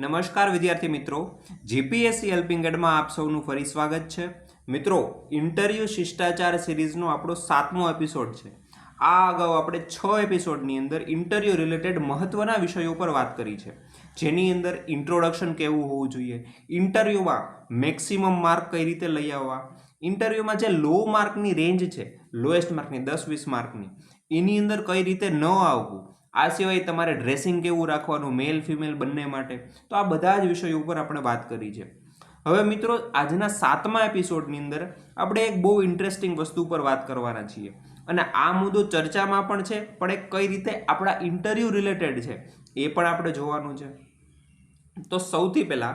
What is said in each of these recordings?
નમસ્કાર વિદ્યાર્થી મિત્રો, જીપીએસસી હેલ્પિંગ એડમાં આપ સૌનું ફરી સ્વાગત છે. મિત્રો, ઇન્ટરવ્યૂ શિષ્ટાચાર સિરીઝનો આપણો 7મો એપિસોડ છે. આ અગાઉ આપણે 6 એપિસોડની અંદર ઇન્ટરવ્યૂ રિલેટેડ મહત્વના વિષયો પર વાત કરી છે, જેની અંદર ઇન્ટ્રોડક્શન કેવું હોવું જોઈએ, ઇન્ટરવ્યૂમાં મેક્સિમમ માર્ક કઈ રીતે લઈ આવવા, ઇન્ટરવ્યૂમાં જે લો માર્કની રેન્જ છે, લોએસ્ટ માર્કની 10-20 માર્કની, એની અંદર કઈ રીતે ન આવવું, આ સિવાય તમારે ડ્રેસિંગ કેવું રાખવાનું મેલ ફિમેલ બંને માટે, તો આ બધા જ વિષયો ઉપર આપણે વાત કરી છે. હવે મિત્રો, આજના 7મા એપિસોડની અંદર આપણે એક બહુ ઇન્ટરેસ્ટિંગ વસ્તુ પર વાત કરવાના છીએ, અને આ મુદ્દો ચર્ચામાં પણ છે, પણ એ કઈ રીતે આપણા ઇન્ટરવ્યૂ રિલેટેડ છે એ પણ આપણે જોવાનું છે. તો સૌથી પહેલા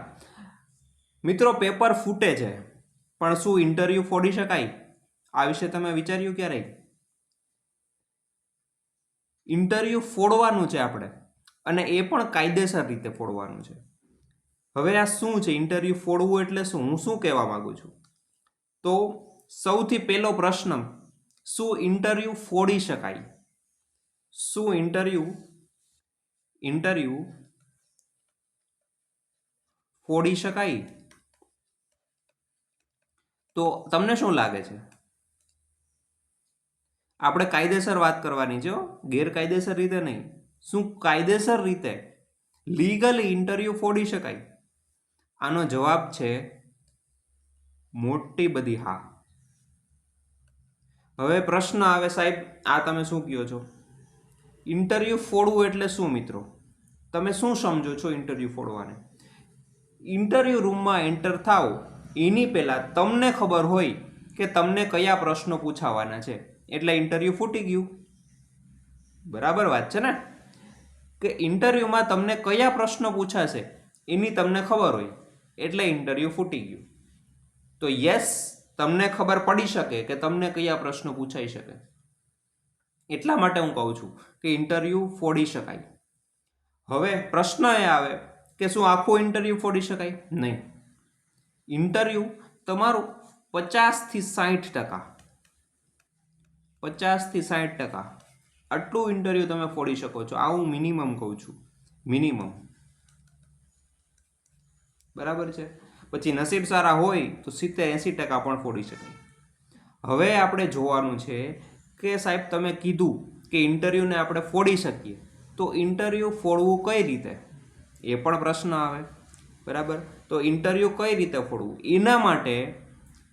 મિત્રો, પેપર ફૂટે છે, પણ શું ઇન્ટરવ્યૂ ફોડી શકાય? આ વિશે તમે વિચાર્યું ક્યારેય? ઇન્ટરવ્યૂ ફોડવાનું છે આપણે, અને એ પણ કાયદેસર રીતે ફોડવાનું છે. હવે આ શું છે ઇન્ટરવ્યૂ ફોડવું એટલે શું? હું શું કહેવા માંગુ છું? તો સૌથી પહેલો પ્રશ્ન, શું ઇન્ટરવ્યૂ ફોડી શકાય? શું ઇન્ટરવ્યૂ ફોડી શકાય? તો તમને શું લાગે છે? આપણે કાયદેસર વાત કરવાની છે, ગેરકાયદેસર રીતે નહીં. શું કાયદેસર રીતે લીગલી ઇન્ટરવ્યૂ ફોડી શકાય? આનો જવાબ છે મોટી બધી હા. હવે પ્રશ્ન આવે, સાહેબ આ તમે શું કહો છો? ઇન્ટરવ્યૂ ફોડવું એટલે શું? મિત્રો, તમે શું સમજો છો ઇન્ટરવ્યૂ ફોડવાને? ઇન્ટરવ્યૂ રૂમમાં એન્ટર થાવ એની પહેલાં તમને ખબર હોય કે તમને કયા પ્રશ્નો પૂછાવાના છે, એટલે ઇન્ટરવ્યૂ ફૂટી ગયું. બરાબર વાત છે ને? કે ઇન્ટરવ્યૂમાં તમને કયા પ્રશ્નો પૂછાશે એની તમને ખબર હોય, એટલે ઇન્ટરવ્યૂ ફૂટી ગયું. તો યસ, તમને ખબર પડી શકે કે તમને કયા પ્રશ્નો પૂછાઈ શકે, એટલા માટે હું કહું છું કે ઇન્ટરવ્યૂ ફોડી શકાય. હવે પ્રશ્ન એ આવે કે શું આખું ઇન્ટરવ્યૂ ફોડી શકાય? નહીં. ઇન્ટરવ્યૂ તમારું 50% આટલું ઇન્ટરવ્યૂ તમે ફોડી શકો છો. આ હું મિનિમમ કહું છું, મિનિમમ. બરાબર છે? પછી નસીબ સારા હોય તો 70-80% પણ ફોડી શકાય. હવે આપણે જોવાનું છે કે સાહેબ તમે કીધું કે ઇન્ટરવ્યૂને આપણે ફોડી શકીએ, તો ઇન્ટરવ્યૂ ફોડવું કઈ રીતે, એ પણ પ્રશ્ન આવે. બરાબર? તો ઇન્ટરવ્યૂ કઈ રીતે ફોડવું, એના માટે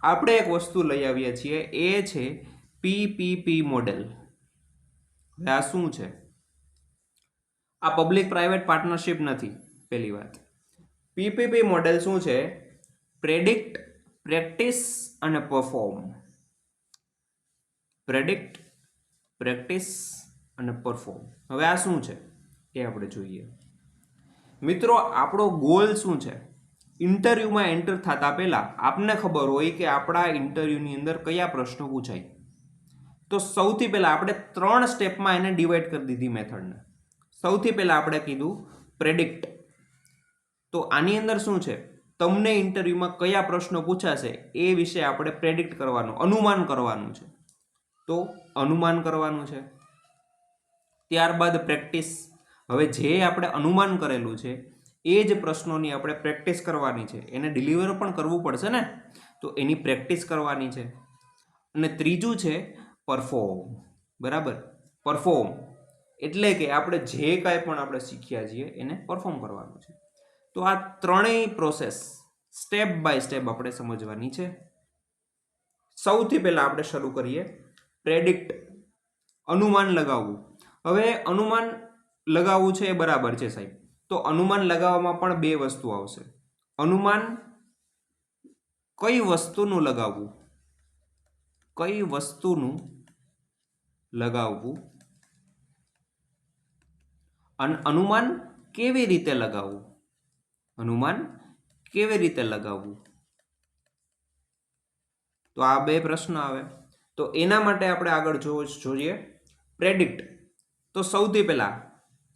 આપણે એક વસ્તુ લઈ આવીએ છીએ, એ છે પીપીપી મોડેલ. આ શું છે? આ પબ્લિક પ્રાઇવેટ પાર્ટનરશિપ નથી. પહેલી વાત, પીપીપી મોડેલ શું છે? પ્રેડિક્ટ, પ્રેક્ટિસ અને પરફોર્મ. પ્રેડિક્ટ, પ્રેક્ટિસ અને પરફોર્મ. હવે આ શું છે એ આપણે જોઈએ. મિત્રો, આપણો ગોલ શું છે? ઇન્ટરવ્યૂમાં એન્ટર થતા પહેલા આપને ખબર હોય કે આપણા ઇન્ટરવ્યૂની અંદર કયા પ્રશ્નો પૂછાય. તો સૌથી પહેલા આપણે 3 સ્ટેપમાં એને ડિવાઈડ કરી દીધી મેથડને. સૌથી પહેલા આપણે કીધું પ્રેડિક્ટ. તો આની અંદર શું છે? તમને ઇન્ટરવ્યૂમાં કયા પ્રશ્નો પૂછાશે એ વિશે આપણે પ્રેડિક્ટ કરવાનું, અનુમાન કરવાનું છે. તો અનુમાન કરવાનું છે. ત્યારબાદ પ્રેક્ટિસ. હવે જે આપણે અનુમાન કરેલું છે એ જ પ્રશ્નોની આપણે પ્રેક્ટિસ કરવાની છે, એને ડિલિવર પણ કરવું પડશે ને, તો એની પ્રેક્ટિસ કરવાની છે. અને ત્રીજું છે પરફોર્મ. બરાબર? પરફોર્મ એટલે કે આપણે જે કાંઈ પણ આપણે શીખ્યા છીએ એને પરફોર્મ કરવાનું છે. તો આ ત્રણેય પ્રોસેસ સ્ટેપ બાય સ્ટેપ આપણે સમજવાની છે. સૌથી પહેલા આપણે શરૂ કરીએ પ્રેડિક્ટ, અનુમાન લગાવવું. હવે અનુમાન લગાવવું છે એ બરાબર છે સાહેબ. તો અનુમાન લગાવવામાં પણ 2 વસ્તુ આવશે. અનુમાન કઈ વસ્તુનું લગાવવું, કઈ વસ્તુનું લગાવવું, અને અનુમાન કેવી રીતે લગાવવું, અનુમાન કેવી રીતે લગાવવું. તો આ 2 પ્રશ્ન આવે. તો એના માટે આપણે આગળ જોઈએ પ્રેડિક્ટ. તો સૌથી પહેલા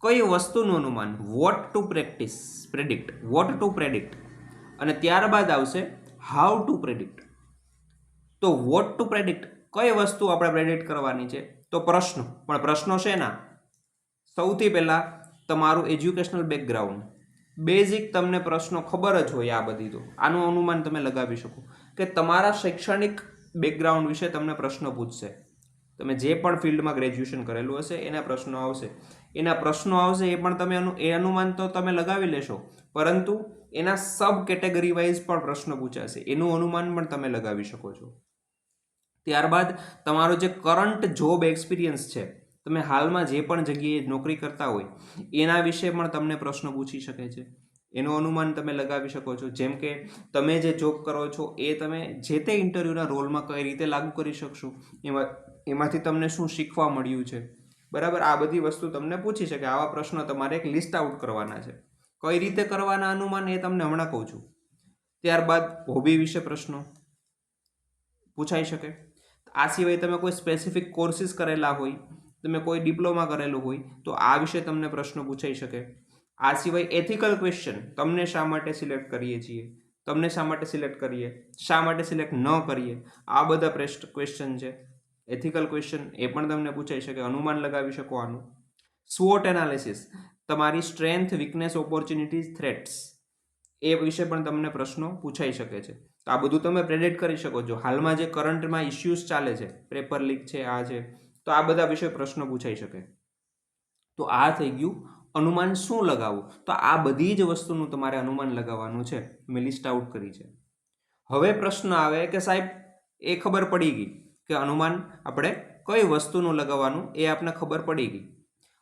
કઈ વસ્તુનું અનુમાન, vote two practice, predict, vote two predict. અને ત્યારબાદ આવશે હાઉ ટુ પ્રેડિક્ટ. તો વોટ ટુ પ્રેડિક્ટ, કઈ વસ્તુ આપણે પ્રેડિક્ટ કરવાની છે? તો પ્રશ્નો. પણ પ્રશ્નો શેના? સૌથી પહેલા તમારું એજ્યુકેશનલ બેકગ્રાઉન્ડ, બેઝિક તમને પ્રશ્નો ખબર જ હોય આ બધી, તો આનું અનુમાન તમે લગાવી શકો કે તમારા શૈક્ષણિક બેકગ્રાઉન્ડ વિશે તમને પ્રશ્નો પૂછશે. તમે જે પણ ફિલ્ડમાં ગ્રેજ્યુએશન કરેલું હશે એના પ્રશ્નો આવશે, એ પણ તમે એ અનુમાન તો તમે લગાવી લેશો, પરંતુ એના સબ કેટેગરી વાઇઝ પણ પ્રશ્નો પૂછાશે, એનું અનુમાન પણ તમે લગાવી શકો છો. ત્યારબાદ તમારો જે કરંટ જોબ એક્સપિરિયન્સ છે, તમે હાલમાં જે પણ જગ્યાએ નોકરી કરતા હોય એના વિશે પણ તમને પ્રશ્નો પૂછી શકે છે, એનું અનુમાન તમે લગાવી શકો છો. જેમ કે તમે જે જોબ કરો છો એ તમે જે તે ઇન્ટરવ્યૂના રોલમાં કઈ રીતે લાગુ કરી શકશો, એમાંથી તમને શું શીખવા મળ્યું છે, બરાબર, આ બધી વસ્તુ તમને પૂછી શકે. આવા પ્રશ્નો તમારે એક લિસ્ટ આઉટ કરવાના છે. કઈ રીતે કરવાના અનુમાન એ તમને હમણાં કહું છું. ત્યારબાદ હોબી વિશે પ્રશ્નો પૂછાઈ શકે. આ સિવાય તમે કોઈ સ્પેસિફિક કોર્સિસ કરેલા હોય, તમે કોઈ ડિપ્લોમા કરેલું હોય તો આ વિશે તમને પ્રશ્નો પૂછાઈ શકે. આ સિવાય એથિકલ ક્વેશ્ચન, તમને શા માટે સિલેક્ટ કરીએ છીએ, તમને શા માટે સિલેક્ટ કરીએ, શા માટે સિલેક્ટ ન કરીએ, આ બધા ક્વેશ્ચન છે. એથિકલ ક્વેશ્ચન એ પણ તમને પૂછાઈ શકે, અનુમાન લગાવી શકો આનું. સ્વોટ એનાલિસિસ, તમારી સ્ટ્રેન્થ, વીકનેસ, ઓપોર્ચ્યુનિટીઝ, થ્રેટ્સ, એ વિશે પણ તમને પ્રશ્નો પૂછાઈ શકે છે. તો આ બધું તમે પ્રેડિક્ટ કરી શકો છો. હાલમાં જે કરંટમાં ઇશ્યુઝ ચાલે છે, પેપર લીક છે, આ છે, તો આ બધા વિશે પ્રશ્નો પૂછાઈ શકે. તો આ થઈ ગયું અનુમાન શું લગાવવું. તો આ બધી જ વસ્તુનું તમારે અનુમાન લગાવવાનું છે, મેં લિસ્ટ આઉટ કરી છે. હવે પ્રશ્ન આવે કે સાહેબ એ ખબર પડી ગઈ કે અનુમાન આપણે કઈ વસ્તુનું લગાવવાનું, એ આપણે ખબર પડી ગઈ.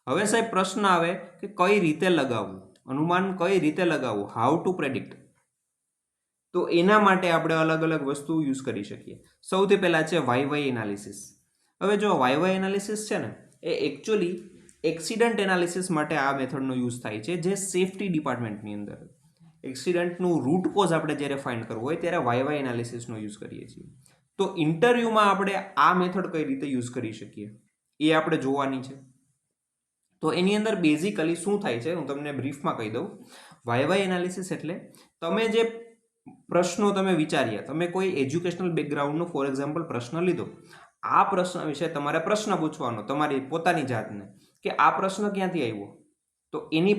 હવે સાહેબ પ્રશ્ન આવે કે કઈ રીતે લગાવવું, અનુમાન કઈ રીતે લગાવવું, હાઉ ટુ પ્રેડિક્ટ. તો એના માટે આપણે અલગ અલગ વસ્તુ યુઝ કરી શકીએ. સૌથી પહેલાં છે વાય એનાલિસિસ. હવે જો વાય એનાલિસિસ છે ને, એ એકચ્યુઅલી એક્સિડન્ટ એનાલિસિસ માટે આ મેથડનો યુઝ થાય છે, જે સેફટી ડિપાર્ટમેન્ટની અંદર એક્સિડન્ટનું રૂટ કોઝ આપણે જ્યારે ફાઇન્ડ કરવું હોય ત્યારે વાય એનાલિસિસનો યુઝ કરીએ છીએ. તો ઇન્ટરવ્યૂમાં આપણે આ મેથડ કઈ રીતે યુઝ કરી શકીએ એ આપણે જોવાની છે. તો એની અંદર બેઝિકલી શું થાય છે, હું તમને બ્રીફમાં કહી દઉં. વાય એનાલિસિસ એટલે તમે જે પ્રશ્નો તમે વિચાર્યા, તમે કોઈ એજ્યુકેશનલ બેકગ્રાઉન્ડનો ફોર એક્ઝામ્પલ પ્રશ્ન લીધો, આ પ્રશ્ન વિશે તમારે પ્રશ્ન પૂછવાનો તમારી પોતાની જાતને કે આ પ્રશ્ન ક્યાંથી આવ્યો. તો એની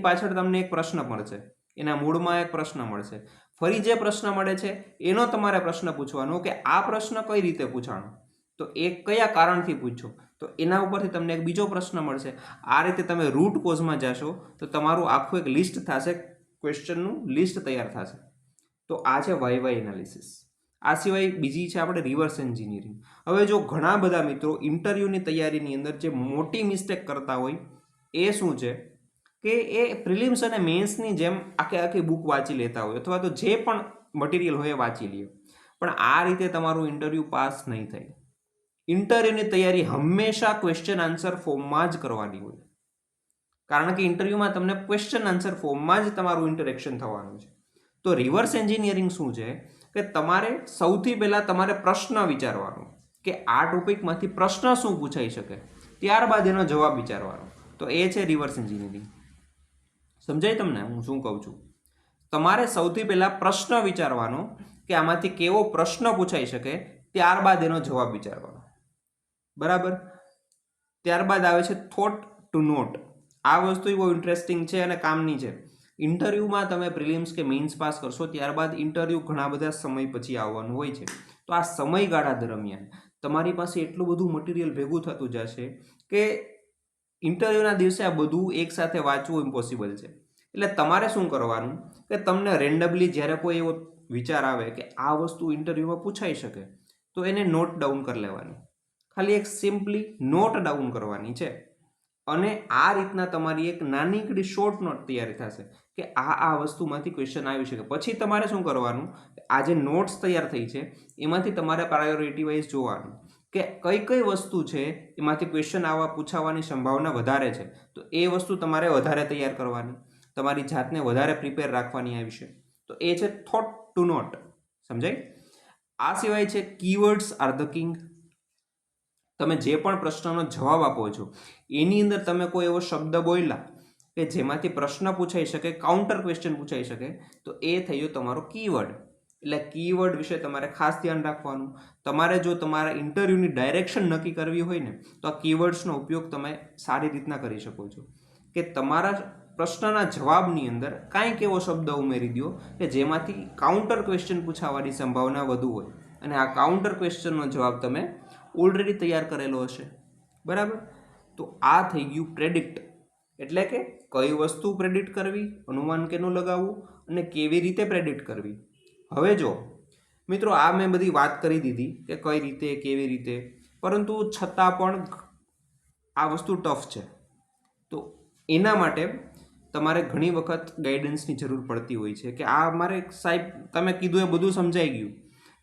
પાછળ તમને એક પ્રશ્ન મળશે, એના મૂળમાં એક પ્રશ્ન મળશે, ફરી જે પ્રશ્ન મળે છે એનો તમારે પ્રશ્ન પૂછવાનો કે આ પ્રશ્ન કઈ રીતે પૂછાણો, તો એ કયા કારણથી પૂછ્યો, તો એના ઉપરથી તમને એક બીજો પ્રશ્ન મળશે. આ રીતે તમે રૂટ કોઝમાં જશો તો તમારું આખું એક લિસ્ટ થશે, ક્વેશ્ચનનું લિસ્ટ તૈયાર થશે. તો આ છે વાય એનાલિસિસ. આ સિવાય બીજી છે આપણે રિવર્સ એન્જિનિયરિંગ. હવે જો ઘણા બધા મિત્રો ઇન્ટરવ્યૂની તૈયારીની અંદર જે મોટી મિસ્ટેક કરતા હોય એ શું છે કે એ પ્રિલિમ્સ અને મેન્સની જેમ આખી બુક વાંચી લેતા હોય, અથવા તો જે પણ મટીરિયલ હોય એ વાંચી લે, પણ આ રીતે તમારું ઇન્ટરવ્યૂ પાસ નહીં થાય. ઇન્ટરવ્યૂની તૈયારી હંમેશા ક્વેશ્ચન આન્સર ફોર્મમાં જ કરવાની હોય, કારણ કે ઇન્ટરવ્યૂમાં તમને ક્વેશ્ચન આન્સર ફોર્મમાં જ તમારું ઇન્ટરેક્શન થવાનું છે. તો રિવર્સ એન્જિનિયરિંગ શું છે કે તમારે સૌથી પહેલાં તમારે પ્રશ્ન વિચારવાનો કે આ ટોપિકમાંથી પ્રશ્ન શું પૂછાઈ શકે, ત્યારબાદ એનો જવાબ વિચારવાનો. તો એ છે રિવર્સ એન્જિનિયરિંગ. સમજાય તમને હું શું કહું છું? તમારે સૌથી પહેલાં પ્રશ્ન વિચારવાનો કે આમાંથી કેવો પ્રશ્ન પૂછાઈ શકે, ત્યારબાદ એનો જવાબ વિચારવાનો, બરાબર. ત્યારબાદ આવે છે થોટ ટુ નોટ. આ વસ્તુ બહુ ઇન્ટરેસ્ટિંગ છે અને કામની છે. ઇન્ટરવ્યૂમાં તમે પ્રિલિમ્સ કે મેઇન્સ પાસ કરશો ત્યારબાદ ઇન્ટરવ્યૂ ઘણા બધા સમય પછી આવવાનું હોય છે. તો આ સમયગાળા દરમિયાન તમારી પાસે એટલું બધું મટીરિયલ ભેગું થતું જશે કે ઇન્ટરવ્યૂના દિવસે આ બધું એકસાથે વાંચવું ઇમ્પોસિબલ છે. એટલે તમારે શું કરવાનું કે તમને રેન્ડમલી જ્યારે કોઈ એવો વિચાર આવે કે આ વસ્તુ ઇન્ટરવ્યૂમાં પૂછાઈ શકે, તો એને નોટ ડાઉન કરી લેવાની. ખાલી એક સિમ્પલી નોટ ડાઉન કરવાની છે, અને આ રીતના તમારી એક નાનીકડી શોર્ટ નોટ તૈયાર થશે કે આ વસ્તુમાંથી ક્વેશ્ચન આવી શકે. પછી તમારે શું કરવાનું, આ જે નોટ્સ તૈયાર થઈ છે એમાંથી તમારે પ્રાયોરિટી વાઇઝ જોવાનું કે કઈ વસ્તુ છે એમાંથી ક્વેશ્ચન પૂછાવાની સંભાવના વધારે છે, તો એ વસ્તુ તમારે વધારે તૈયાર કરવાની, તમારી જાતને વધારે પ્રિપેર રાખવાની આ વિશે. તો એ છે થોટ ટુ નોટ. સમજાય? આ સિવાય છે કીવર્ડ્સ આર ધ કિંગ. તમે જે પણ પ્રશ્નનો જવાબ આપો છો એની અંદર તમે કોઈ એવો શબ્દ બોલ્યા કે જેમાંથી પ્રશ્ન પૂછાઈ શકે, કાઉન્ટર ક્વેશ્ચન પૂછાઈ શકે, તો એ થયો તમારો કીવર્ડ. એટલે કીવર્ડ વિશે તમારે ખાસ ધ્યાન રાખવાનું. તમારે જો તમારા ઇન્ટરવ્યૂની ડાયરેક્શન નક્કી કરવી હોય ને, તો આ કીવર્ડ્સનો ઉપયોગ તમે સારી રીતના કરી શકો છો કે તમારા પ્રશ્નના જવાબની અંદર કાંઈક એવો શબ્દ ઉમેરી દો કે જેમાંથી કાઉન્ટર ક્વેશ્ચન પૂછાવાની સંભાવના વધુ હોય અને આ કાઉન્ટર ક્વેશ્ચનનો જવાબ તમે ઓલરેડી તૈયાર કરેલો હશે. બરાબર? તો આ થઈ ગયું પ્રેડિક્ટ, એટલે કે કઈ વસ્તુ પ્રેડિક્ટ કરવી, અનુમાન કેનું લગાવવું અને કેવી રીતે પ્રેડિક્ટ કરવી. હવે જો મિત્રો, આ મેં બધી વાત કરી દીધી કે કઈ રીતે, કેવી રીતે, પરંતુ છતાં પણ આ વસ્તુ ટફ છે. તો એના માટે તમારે ઘણી વખત ગાઈડન્સની જરૂર પડતી હોય છે કે આ મારે સાહેબ તમે કીધું એ બધું સમજાઈ ગયું,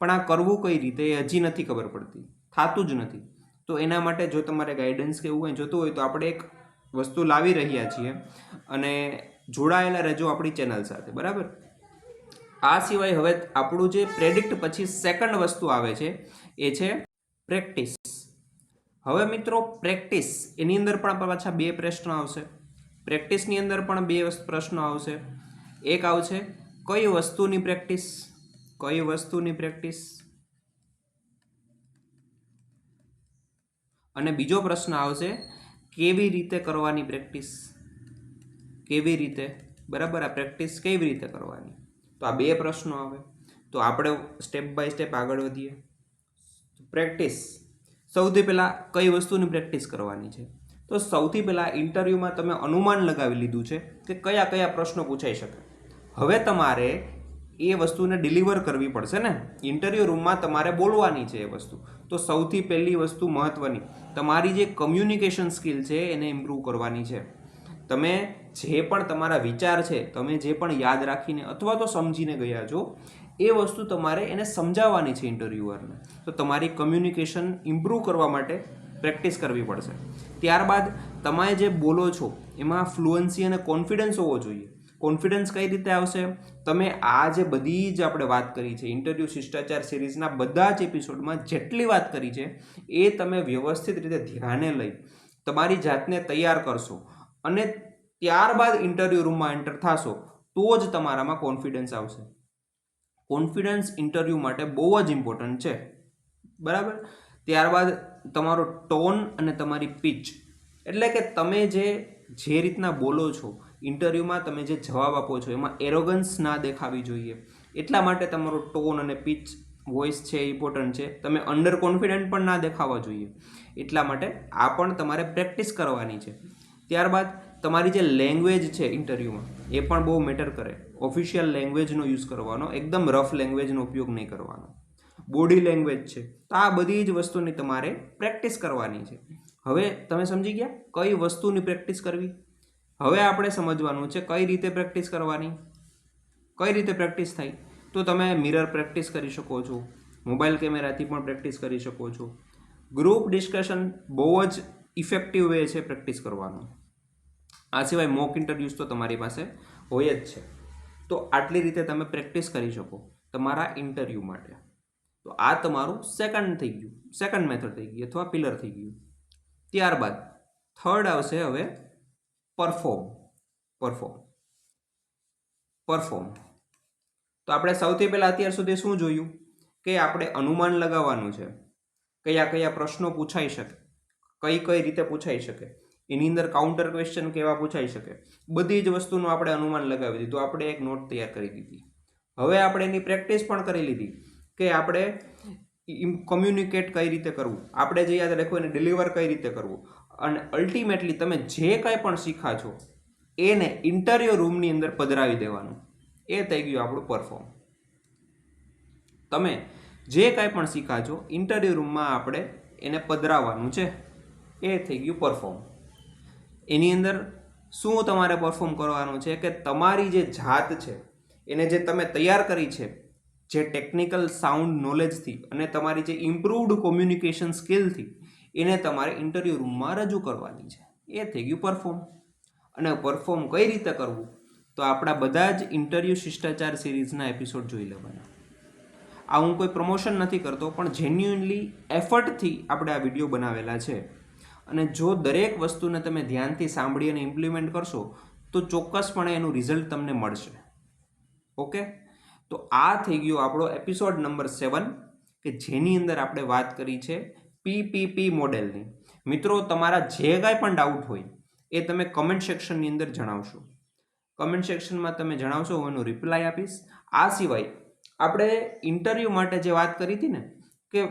પણ આ કરવું કઈ રીતે એ હજી નથી ખબર પડતી, થતું જ નથી. તો એના માટે જો તમારે ગાઈડન્સ કે એવું કંઈ જોતું હોય તો આપણે એક વસ્તુ લાવી રહ્યા છીએ અને જોડાયેલા રહેજો આપણી ચેનલ સાથે. બરાબર? આ સિવાય હવે આપણું જે પ્રેડિક્ટ પછી સેકન્ડ વસ્તુ આવે છે એ છે પ્રેક્ટિસ. હવે મિત્રો, પ્રેક્ટિસ એની અંદર પણ પાછા બે પ્રશ્ન આવશે. પ્રેક્ટિસની અંદર પણ બે પ્રશ્નો આવશે. એક આવશે કઈ વસ્તુની પ્રેક્ટિસ, કઈ વસ્તુની પ્રેક્ટિસ, અને બીજો પ્રશ્ન આવશે કેવી રીતે કરવાની પ્રેક્ટિસ, કેવી રીતે. બરાબર? આ પ્રેક્ટિસ કેવી રીતે કરવાની. તો આ બે પ્રશ્નો આવે. તો આપણે સ્ટેપ બાય સ્ટેપ આગળ વધીએ. પ્રેક્ટિસ, સૌથી પહેલાં કઈ વસ્તુની પ્રેક્ટિસ કરવાની છે? તો સૌથી પહેલાં ઇન્ટરવ્યૂમાં તમે અનુમાન લગાવી લીધું છે કે કયા કયા પ્રશ્નો પૂછાઈ શકે. હવે તમારે એ વસ્તુને ડિલિવર કરવી પડશે ને. ઇન્ટરવ્યૂ રૂમમાં તમારે બોલવાની છે એ વસ્તુ. તો સૌથી પહેલી વસ્તુ મહત્ત્વની, તમારી જે કમ્યુનિકેશન સ્કિલ છે એને ઇમ્પ્રૂવ કરવાની છે. તમે જે પણ તમારા વિચાર છે, તમે જે પણ યાદ રાખીને અથવા તો સમજીને ગયા છો, એ વસ્તુ તમારે એને સમજાવવાની છે ઇન્ટરવ્યુઅરને. તો તમારી કમ્યુનિકેશન ઇમ્પ્રૂવ કરવા માટે પ્રેક્ટિસ કરવી પડશે. ત્યારબાદ તમે જે બોલો છો એમાં ફ્લુઅન્સી અને કોન્ફિડન્સ હોવો જોઈએ. કોન્ફિડન્સ કઈ રીતે આવશે? તમે આ જે બધી જ આપણે વાત કરી છે ઇન્ટરવ્યૂ શિષ્ટાચાર સિરીઝના બધા જ એપિસોડમાં જેટલી વાત કરી છે એ તમે વ્યવસ્થિત રીતે ધ્યાને લઈ તમારી જાતને તૈયાર કરશો અને ત્યારબાદ ઇન્ટરવ્યૂ રૂમમાં એન્ટર થશો તો જ તમારામાં કોન્ફિડન્સ આવશે. કોન્ફિડન્સ ઇન્ટરવ્યૂ માટે બહુ જ ઇમ્પોર્ટન્ટ છે. બરાબર? ત્યારબાદ તમારો ટોન અને તમારી પિચ, એટલે કે તમે જે રીતના બોલો છો ઇન્ટરવ્યૂમાં, તમે જે જવાબ આપો છો એમાં એરોગન્સ ના દેખાવી જોઈએ. એટલા માટે તમારો ટોન અને પિચ વોઇસ છે એ ઇમ્પોર્ટન્ટ છે. તમે અંડર કોન્ફિડન્ટ પણ ના દેખાવા જોઈએ. એટલા માટે આ પણ તમારે પ્રેક્ટિસ કરવાની છે. ત્યારબાદ તમારી જે લેંગ્વેજ છે ઇન્ટરવ્યૂમાં એ પણ બહુ મેટર કરે. ઓફિશિયલ લેંગ્વેજનો યુઝ કરવાનો, એકદમ રફ લેંગ્વેજનો ઉપયોગ નહીં કરવાનો. બોડી લેંગ્વેજ છે, તો આ બધી જ વસ્તુની તમારે પ્રેક્ટિસ કરવાની છે. હવે તમે સમજી ગયા કઈ વસ્તુની પ્રેક્ટિસ કરવી. હવે આપણે સમજવાનું છે કઈ રીતે પ્રેક્ટિસ કરવાની. કઈ રીતે પ્રેક્ટિસ થાય? તો તમે મિરર પ્રેક્ટિસ કરી શકો છો, મોબાઈલ કેમેરાથી પણ પ્રેક્ટિસ કરી શકો છો. ગ્રુપ ડિસ્કશન બહુ જ ઇફેક્ટિવ વે છે પ્રેક્ટિસ કરવાનો. આ સિવાય મોક ઇન્ટરવ્યૂઝ તો તમારી પાસે હોય જ છે. તો આટલી રીતે તમે પ્રેક્ટિસ કરી શકો તમારા ઇન્ટરવ્યૂ માટે. તો આ તમારું સેકન્ડ થઈ ગયું, સેકન્ડ મેથડ થઈ ગઈ અથવા પિલર થઈ ગયું. ત્યારબાદ થર્ડ આવશે હવે પરફોર્મ. તો આપણે સૌથી પહેલાં અત્યાર સુધી શું જોયું કે આપણે અનુમાન લગાવવાનું છે, કયા કયા પ્રશ્નો પૂછાઈ શકે, કઈ કઈ રીતે પૂછાઈ શકે, એની અંદર કાઉન્ટર ક્વેશ્ચન કેવા પૂછાઈ શકે, બધી જ વસ્તુનું આપણે અનુમાન લગાવી દીધું. આપણે એક નોટ તૈયાર કરી દીધી. હવે આપણે એની પ્રેક્ટિસ પણ કરી લીધી કે આપણે કમ્યુનિકેટ કઈ રીતે કરવું, આપણે જે યાદ રાખ્યું એને ડિલિવર કઈ રીતે કરવું, અને અલ્ટિમેટલી તમે જે કંઈ પણ શીખા છો એને ઇન્ટરવ્યૂ રૂમની અંદર પધરાવી દેવાનું. એ થઈ ગયું આપણું પરફોર્મ. તમે જે કાંઈ પણ શીખા છો ઇન્ટરવ્યૂ રૂમમાં આપણે એને પધરાવવાનું છે. એ થઈ ગયું પરફોર્મ. એની અંદર શું તમારે પરફોર્મ કરવાનું છે કે તમારી જે જાત છે એને જે તમે તૈયાર કરી છે, જે ટેકનિકલ સાઉન્ડ નોલેજથી અને તમારી જે ઇમ્પ્રૂવડ કોમ્યુનિકેશન સ્કિલથી એને તમારે ઇન્ટરવ્યૂ રૂમમાં રજૂ કરવાની છે. એ થઈ ગયું પરફોર્મ. અને પરફોર્મ કઈ રીતે કરવું તો આપણા બધા જ ઇન્ટરવ્યૂ શિષ્ટાચાર સિરીઝના એપિસોડ જોઈ લેવાના. આ હું કોઈ પ્રમોશન નથી કરતો, પણ જેન્યુઇનલી એફર્ટથી આપણે આ વિડીયો બનાવેલા છે. અને જો દરેક વસ્તુને તમે ધ્યાનથી સાંભળી અને ઇમ્પ્લિમેન્ટ કરશો તો ચોક્કસપણે એનું રિઝલ્ટ તમને મળશે. ઓકે? તો આ થઈ ગયો આપણો એપિસોડ નંબર 7 કે જેની અંદર આપણે વાત કરી છે PPP મોડેલની. મિત્રો, તમારા જે કાંઈ પણ ડાઉટ હોય એ તમે કમેન્ટ સેક્શનની અંદર જણાવશો. કમેન્ટ સેક્શનમાં તમે જણાવશો, હું એનું રિપ્લાય આપીશ. આ સિવાય આપણે ઇન્ટરવ્યૂ માટે જે વાત કરી હતી ને કે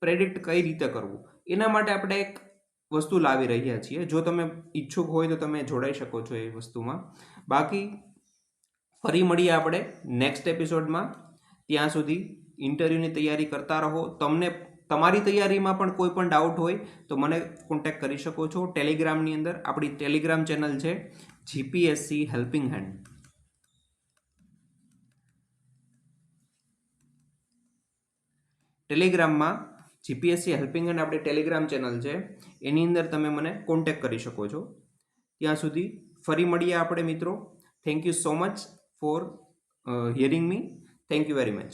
પ્રેડિક્ટ કઈ રીતે કરવું, એના માટે આપણે એક વસ્તુ લાવી રહ્યા છીએ. જો તમે ઈચ્છુક હોય તો તમે જોડાઈ શકો છો એ વસ્તુમાં. બાકી ફરી મળીએ આપણે નેક્સ્ટ એપિસોડમાં. ત્યાં સુધી ઇન્ટરવ્યૂની તૈયારી કરતા રહો. તમને તમારી તૈયારીમાં પણ કોઈ પણ ડાઉટ હોય તો મને કોન્ટેક્ટ કરી શકો છો ટેલિગ્રામની અંદર. આપણી ટેલિગ્રામ ચેનલ છે જીપીએસસી હેલ્પિંગ હેન્ડ. ટેલિગ્રામમાં જીપીએસસી હેલ્પિંગ હેન્ડ આપણી ટેલિગ્રામ ચેનલ છે, એની અંદર તમે મને કોન્ટેક્ટ કરી શકો છો. ત્યાં સુધી ફરી મળીએ આપણે મિત્રો. Thank you so much for hearing me. Thank you very much.